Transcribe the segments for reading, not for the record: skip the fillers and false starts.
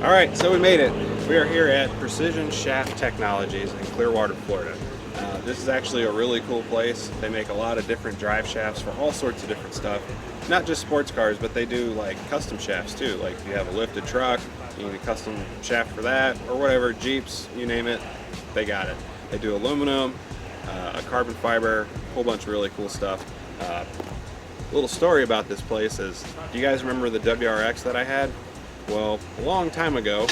Alright, so we made it. We are here at Precision Shaft Technologies in Clearwater, Florida. This is actually a really cool place. They make a lot of different drive shafts for all sorts of different stuff. Not just sports cars, but they do like custom shafts too. Like if you have a lifted truck, you need a custom shaft for that, or whatever, Jeeps, you name it, they got it. They do aluminum, a carbon fiber, a whole bunch of really cool stuff. A little story about this place is, do you guys remember the WRX that I had? Well, a long time ago,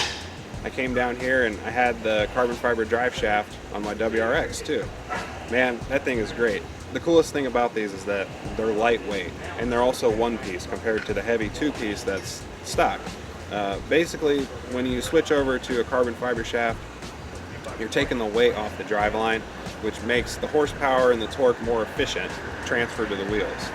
I came down here and I had the carbon fiber drive shaft on my WRX too. Man, that thing is great. The coolest thing about these is that they're lightweight and they're also one piece compared to the heavy two piece that's stock. Basically, when you switch over to a carbon fiber shaft, you're taking the weight off the drive line, which makes the horsepower and the torque more efficient transferred to the wheels.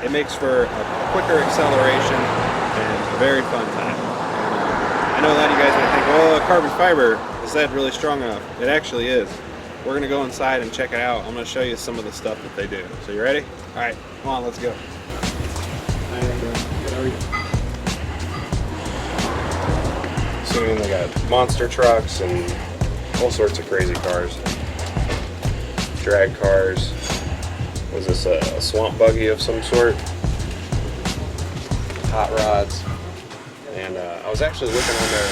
It makes for a quicker acceleration and a very fun time. I know a lot of you guys might think, well, carbon fiber, is that really strong enough? It actually is. We're going to go inside and check it out. I'm going to show you some of the stuff that they do. So you ready? All right, come on, let's go. So they got monster trucks and all sorts of crazy cars. Drag cars. Was this a swamp buggy of some sort? Hot rods. And I was actually looking on their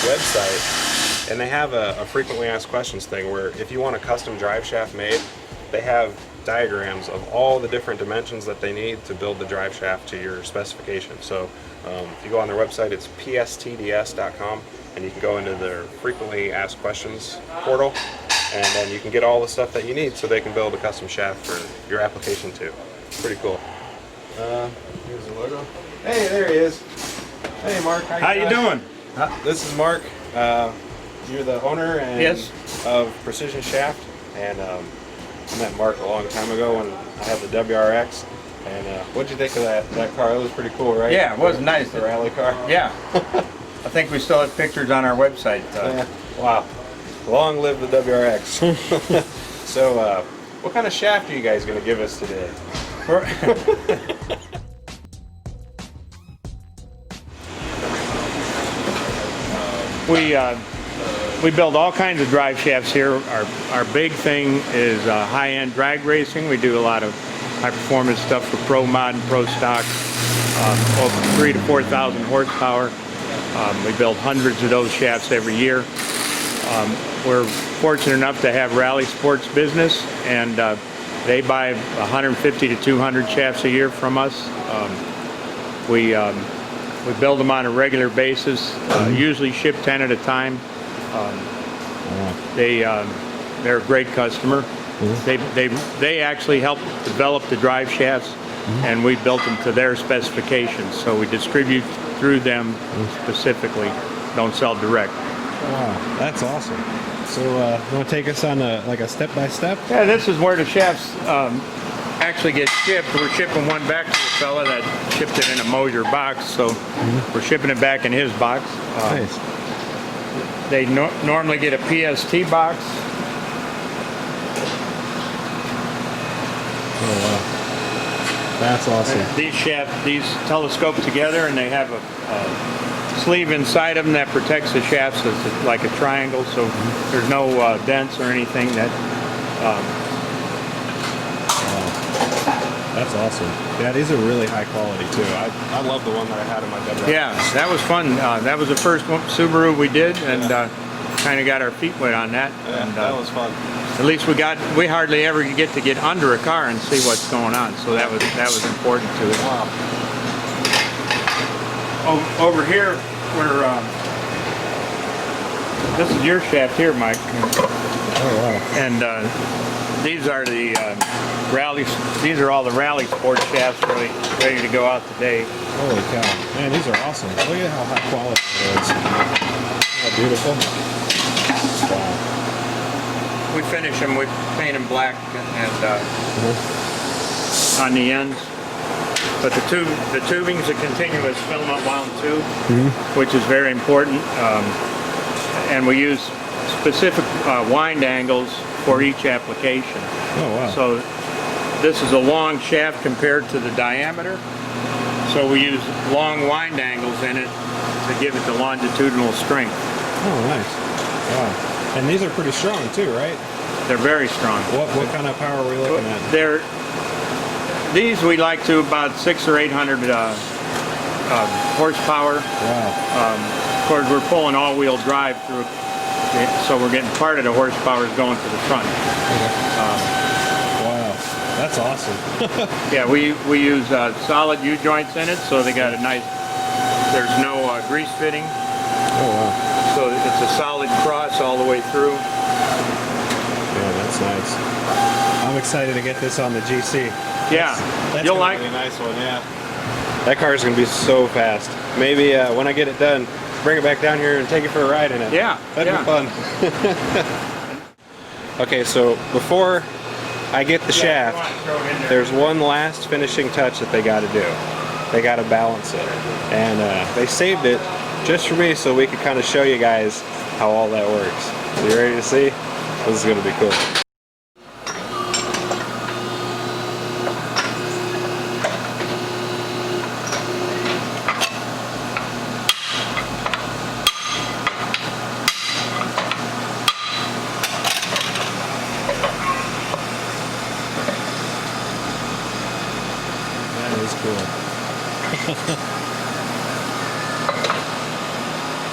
website, and they have a frequently asked questions thing where if you want a custom drive shaft made, they have diagrams of all the different dimensions that they need to build the drive shaft to your specification. So if you go on their website, it's pstds.com, and you can go into their frequently asked questions portal, and then you can get all the stuff that you need so they can build a custom shaft for your application too. Pretty cool. Here's the logo. Hey, there he is. Hey, Mark. How you doing? This is Mark. You're the owner and Yes. of Precision Shaft, and I met Mark a long time ago when I had the WRX. And what'd you think of that car? It was pretty cool, right? Yeah, it was nice. The rally car. Yeah. I think we still have pictures on our website. Yeah. Wow. Long live the WRX. So, what kind of shaft are you guys going to give us today? We build all kinds of drive shafts here. Our big thing is high-end drag racing. We do a lot of high-performance stuff for pro mod and pro stock, over 3,000 to 4,000 horsepower. We build hundreds of those shafts every year. We're fortunate enough to have Rally Sports Business, and they buy 150 to 200 shafts a year from us. We build them on a regular basis, usually ship 10 at a time. They're a great customer. They actually help develop the drive shafts, and we built them to their specifications. So we distribute through them specifically, don't sell direct. Wow, that's awesome. So you want to take us on like a step-by-step? Yeah, this is where the shafts actually get shipped. We're shipping one back to the fella that shipped it in a Mosier box, so we're shipping it back in his box. Nice. They normally get a PST box. Oh wow, that's awesome. These telescope together, and they have a sleeve inside of them that protects the shafts as like a triangle, so there's no dents or anything. That's awesome. Yeah, these are really high quality too. I love the one that I had in my WRX. Yeah, that was fun. That was the first Subaru we did, and kind of got our feet wet on that. Yeah, and, that was fun. At least we hardly ever get under a car and see what's going on, so that was important to us. Wow. Over here, this is your shaft here, Mike. Oh wow. And these are the These are all the Rally Sport shafts ready to go out today. Holy cow! Man, these are awesome. Look at how high quality it is. How beautiful. Wow. We finish them, we paint them black and on the ends. But the tubing's a continuous filament wound tube, which is very important. And we use specific wind angles for each application. Oh wow. So this is a long shaft compared to the diameter. So we use long wind angles in it to give it the longitudinal strength. Oh, nice. Wow. And these are pretty strong too, right? They're very strong. What kind of power are we looking at? These we like to about 600 or 800 horsepower. Wow. Of course, we're pulling all-wheel drive through, so we're getting part of the horsepower is going to the front. Wow, that's awesome. Yeah, we use solid U-joints in it, so they got a nice. There's no grease fitting. Oh wow. So it's a solid cross all the way through. Yeah, that's nice. I'm excited to get this on the GC. Yeah, That's you'll gonna like be a nice one, yeah. That car is going to be so fast. Maybe when I get it done, bring it back down here and take it for a ride in it. Yeah, that'd be fun. Okay, so before I get the shaft, there's one last finishing touch that they got to do. They got to balance it, and they saved it just for me so we could kind of show you guys how all that works. So you ready to see? This is going to be cool. That is cool.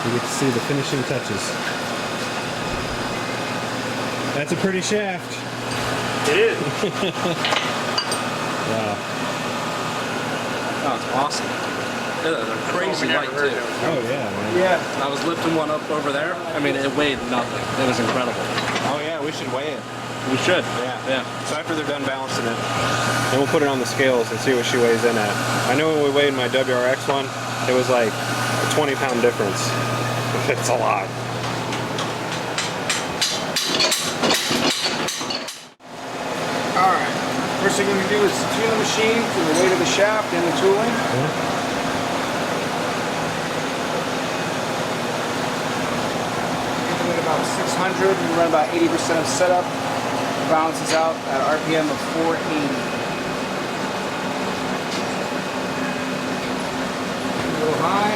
You get to see the finishing touches. That's a pretty shaft. It is. Wow. Oh, it's awesome. It's a crazy light too. Oh yeah, man. Yeah. I was lifting one up over there. I mean, it weighed nothing. It was incredible. Oh yeah, we should weigh it. We should. Yeah. So after they're done balancing it, then we'll put it on the scales and see what she weighs in at. I know when we weighed my WRX one, it was like a 20-pound difference. It's a lot. Alright, first thing we're going to do is tune the machine to the weight of the shaft and the tooling. At about 600, we run about 80% of setup. Balances out at an RPM of 480. A little high.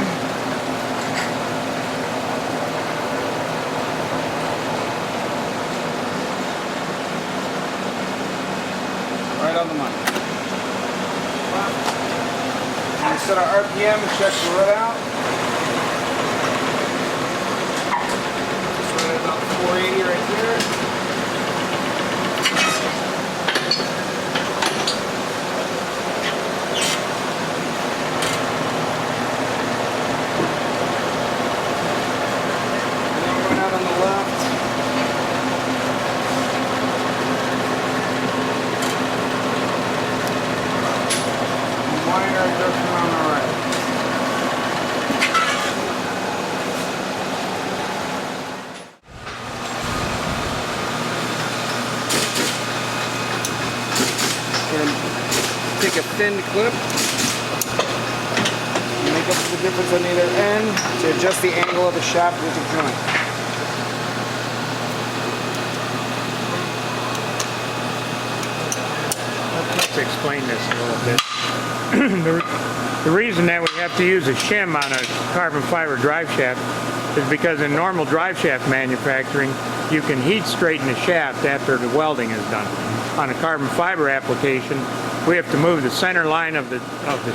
Right on the money. We set our RPM and check the rut out. Just right at about 480 right here. And then run out on the left. Minor adjustment on the right. And take a thin clip. Make up the difference on either end to adjust the angle of the shaft with the joint. Let's explain this a little bit. The reason that we have to use a shim on a carbon fiber drive shaft is because in normal drive shaft manufacturing, you can heat straighten the shaft after the welding is done. On a carbon fiber application, we have to move the center line of the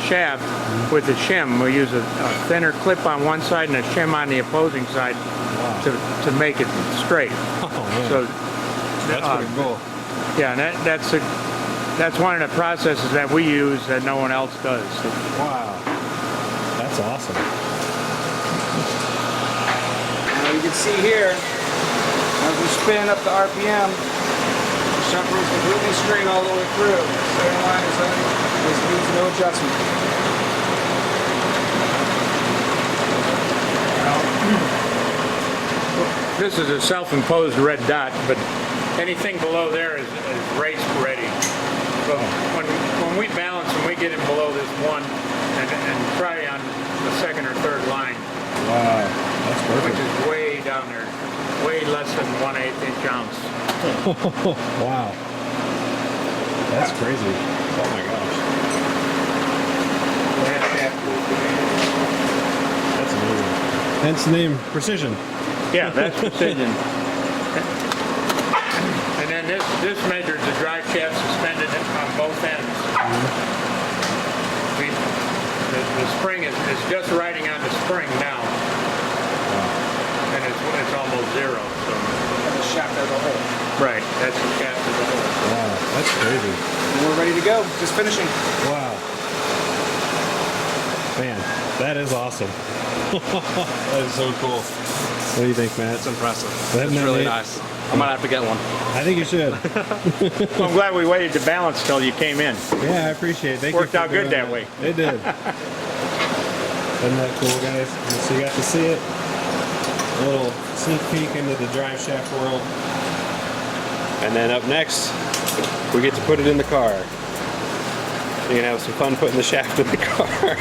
shaft with the shim. We use a thinner clip on one side and a shim on the opposing side to make it straight. Oh, man. So That's pretty cool. yeah, and that's one of the processes that we use that no one else does. So, Wow. That's awesome. Now you can see here, as we spin up the RPM, the shaft is completely straight all the way through. Center line is on, this needs no adjustment. this is a self-imposed red dot, but anything below there is race ready. But when we balance and we get it below this one and try on the second or third line, Wow. That's which perfect. is way down there, way less than 1/8 inch ounce. Wow. That's crazy. Oh my gosh. That's amazing. Hence the name Precision. Yeah, that's precision. And then this measures the drive shaft suspended on both ends. The spring is just riding on the spring now. And it's almost zero. So. And the shaft as a whole. Right, that's the shaft as a whole. Wow, that's crazy. And we're ready to go. Just finishing. Wow. Man, that is awesome. That is so cool. What do you think, Matt? It's impressive. Isn't It's that really neat? nice. I might have to get one. I think you should. Well, I'm glad we waited to balance till you came in. Yeah, I appreciate it. Thank Worked you for out good doing that way. It did. Isn't that cool, guys? So you got to see it. A little sneak peek into the drive shaft world. And then up next, we get to put it in the car. You're gonna have some fun putting the shaft in the car.